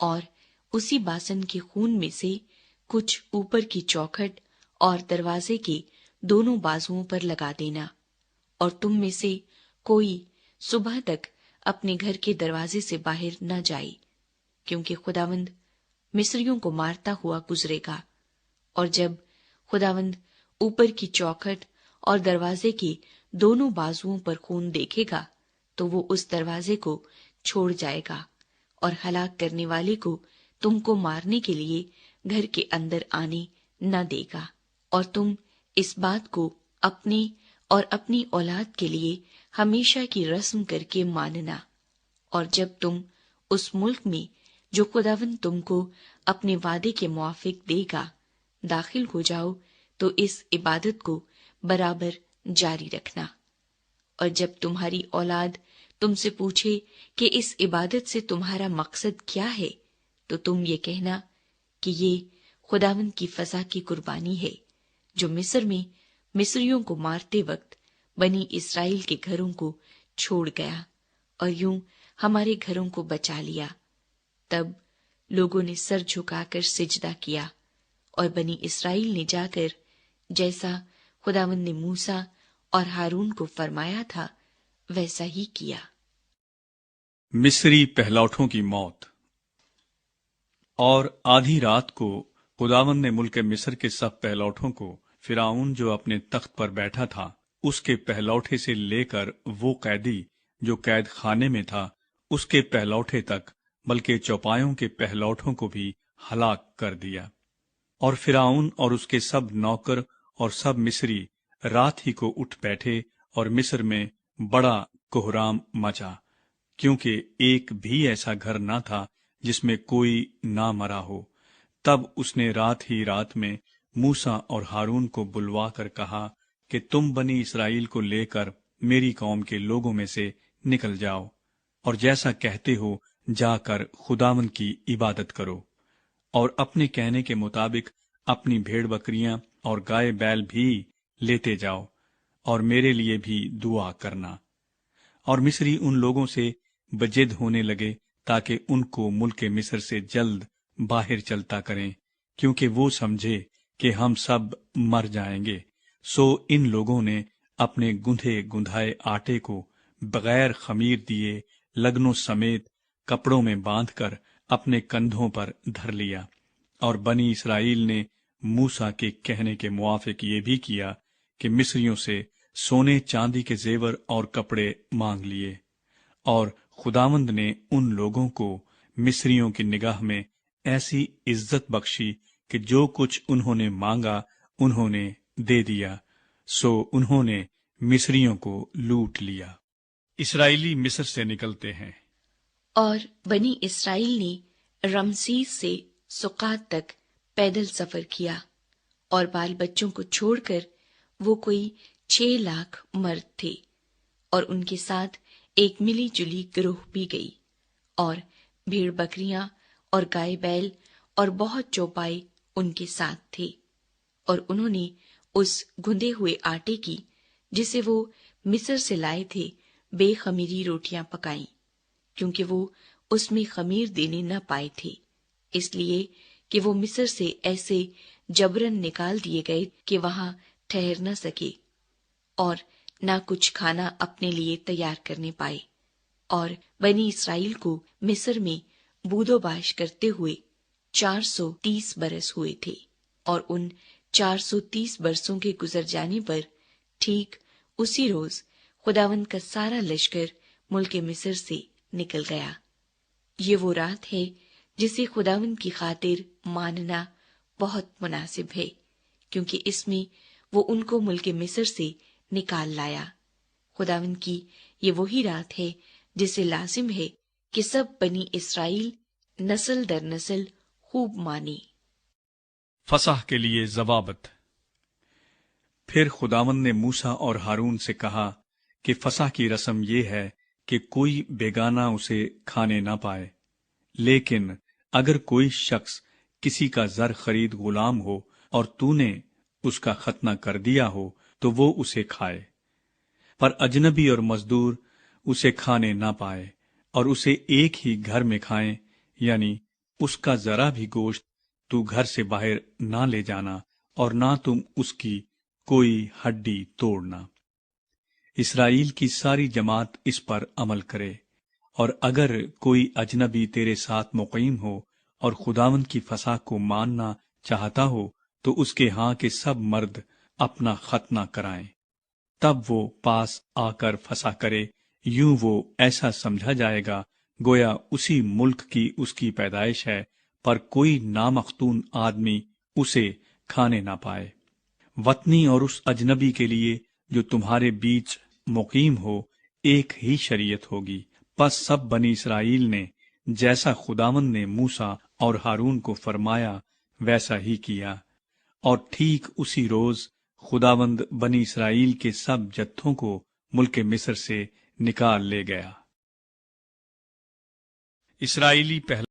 اور اسی باسن کے خون میں سے کچھ اوپر کی چوکھٹ اور دروازے کے دونوں بازوؤں پر لگا دینا، اور تم میں سے کوئی صبح تک اپنے گھر کے دروازے سے باہر نہ جائے، کیونکہ خداوند مصریوں کو مارتا ہوا گزرے گا۔ اور جب خداوند اوپر کی چوکھٹ اور دروازے کے دونوں بازوؤں پر خون دیکھے گا تو وہ اس دروازے کو چھوڑ جائے گا اور ہلاک کرنے والے کو تم کو مارنے کے لیے گھر کے اندر آنے نہ دے گا۔ اور تم اس بات کو اپنے اور اپنی اولاد کے لیے ہمیشہ کی رسم کر کے ماننا، اور جب تم اس ملک میں جو خداوند تم کو اپنے وعدے کے موافق دے گا داخل ہو جاؤ تو اس عبادت کو برابر جاری رکھنا۔ اور جب تمہاری اولاد تم سے پوچھے کہ اس عبادت سے تمہارا مقصد کیا ہے تو تم یہ کہنا کہ یہ خداوند کی فضح کی قربانی ہے جو مصر میں مصریوں کو مارتے وقت بنی اسرائیل کے گھروں کو چھوڑ گیا اور یوں ہمارے گھروں کو بچا لیا۔ تب لوگوں نے سر جھکا کر سجدہ کیا، اور بنی اسرائیل نے جا کر جیسا خداوند نے موسیٰ اور ہارون کو فرمایا تھا ویسا ہی کیا۔ مصری پہلوٹوں کی موت۔ اور آدھی رات کو خداوند نے ملک مصر کے سب پہلوٹوں کو، فرعون جو اپنے تخت پر بیٹھا تھا اس کے پہلوٹے سے لے کر وہ قیدی جو قید خانے میں تھا اس کے پہلوٹے تک، بلکہ چوپایوں کے پہلوٹوں کو بھی ہلاک کر دیا۔ اور فرعون اور اس کے سب نوکر اور سب مصری رات ہی کو اٹھ بیٹھے، اور مصر میں بڑا کوہرام مچا، کیونکہ ایک بھی ایسا گھر نہ تھا جس میں کوئی نہ مرا ہو۔ تب اس نے رات ہی رات میں موسیٰ اور ہارون کو بلوا کر کہا کہ تم بنی اسرائیل کو لے کر میری قوم کے لوگوں میں سے نکل جاؤ، اور جیسا کہتے ہو جا کر خداوند کی عبادت کرو، اور اپنے کہنے کے مطابق اپنی بھیڑ بکریاں اور گائے بیل بھی لیتے جاؤ، اور میرے لیے بھی دعا کرنا۔ اور مصری ان لوگوں سے بجد ہونے لگے تاکہ ان کو ملک مصر سے جلد باہر چلتا کریں، کیونکہ وہ سمجھے کہ ہم سب مر جائیں گے۔ سو ان لوگوں نے اپنے گندھے گندھائے آٹے کو بغیر خمیر دیے لگنوں سمیت کپڑوں میں باندھ کر اپنے کندھوں پر دھر لیا۔ اور بنی اسرائیل نے موسیٰ کے کہنے کے موافق یہ بھی کیا کہ مصریوں سے سونے چاندی کے زیور اور کپڑے مانگ لیے، اور خداوند نے ان لوگوں کو مصریوں کی نگاہ میں ایسی عزت بخشی کہ جو کچھ انہوں نے مانگا انہوں نے دے دیا، سو انہوں نے مصریوں کو لوٹ لیا۔ اسرائیلی مصر سے نکلتے ہیں۔ اور بنی اسرائیل نے رمسیس سے سقات تک پیدل سفر کیا، اور بال بچوں کو چھوڑ کر وہ کوئی 6 لاکھ مرد تھے، اور ان کے ساتھ ایک ملی جلی گروہ بھی گئی، اور بھیڑ بکریاں اور گائے بیل اور بہت چوپائے ان کے ساتھ تھے۔ اور انہوں نے اس گندے ہوئے آٹے کی جسے وہ مصر سے لائے تھے بے خمیری روٹیاں پکائیں، کیونکہ وہ اس میں خمیر دینے نہ پائے تھے، اس لیے کہ وہ مصر سے ایسے جبرن نکال دیے گئے کہ وہاں ٹھہر نہ سکے، اور نہ کچھ کھانا اپنے لیے تیار کرنے پائے۔ اور بنی اسرائیل کو مصر میں بود و باش کرتے ہوئے 430 برس ہوئے تھے، اور ان 430 برسوں کے گزر جانے پر ٹھیک اسی روز خداوند کا سارا لشکر ملک مصر سے نکل گیا۔ یہ وہ رات ہے جسے خداوند کی خاطر ماننا بہت مناسب ہے، کیونکہ اس میں وہ ان کو ملک مصر سے نکال لایا۔ خداوند کی یہ وہی رات ہے جسے لازم ہے کہ سب بنی اسرائیل نسل در نسل خوب مانے۔ فصح کے لیے ضوابط۔ پھر خداوند نے موسیٰ اور ہارون سے کہا کہ فصح کی رسم یہ ہے کہ کوئی بیگانہ اسے کھانے نہ پائے، لیکن اگر کوئی شخص کسی کا زر خرید غلام ہو اور تو نے اس کا ختنہ کر دیا ہو تو وہ اسے کھائے، پر اجنبی اور مزدور اسے کھانے نہ پائے، اور اسے ایک ہی گھر میں کھائیں، یعنی اس کا ذرا بھی گوشت تو گھر سے باہر نہ لے جانا، اور نہ تم اس کی کوئی ہڈی توڑنا۔ اسرائیل کی ساری جماعت اس پر عمل کرے، اور اگر کوئی اجنبی تیرے ساتھ مقیم ہو اور خداوند کی فسح کو ماننا چاہتا ہو تو اس کے ہاں کے سب مرد اپنا ختنہ کرائیں، تب وہ پاس آ کر فسح کرے، یوں وہ ایسا سمجھا جائے گا گویا اسی ملک کی اس کی پیدائش ہے، پر کوئی نامختون آدمی اسے کھانے نہ پائے۔ وطنی اور اس اجنبی کے لیے جو تمہارے بیچ مقیم ہو ایک ہی شریعت ہوگی۔ پس سب بنی اسرائیل نے جیسا خداوند نے موسیٰ اور ہارون کو فرمایا ویسا ہی کیا، اور ٹھیک اسی روز خداوند بنی اسرائیل کے سب جتھوں کو ملک مصر سے نکال لے گیا۔ اسرائیلی پہلا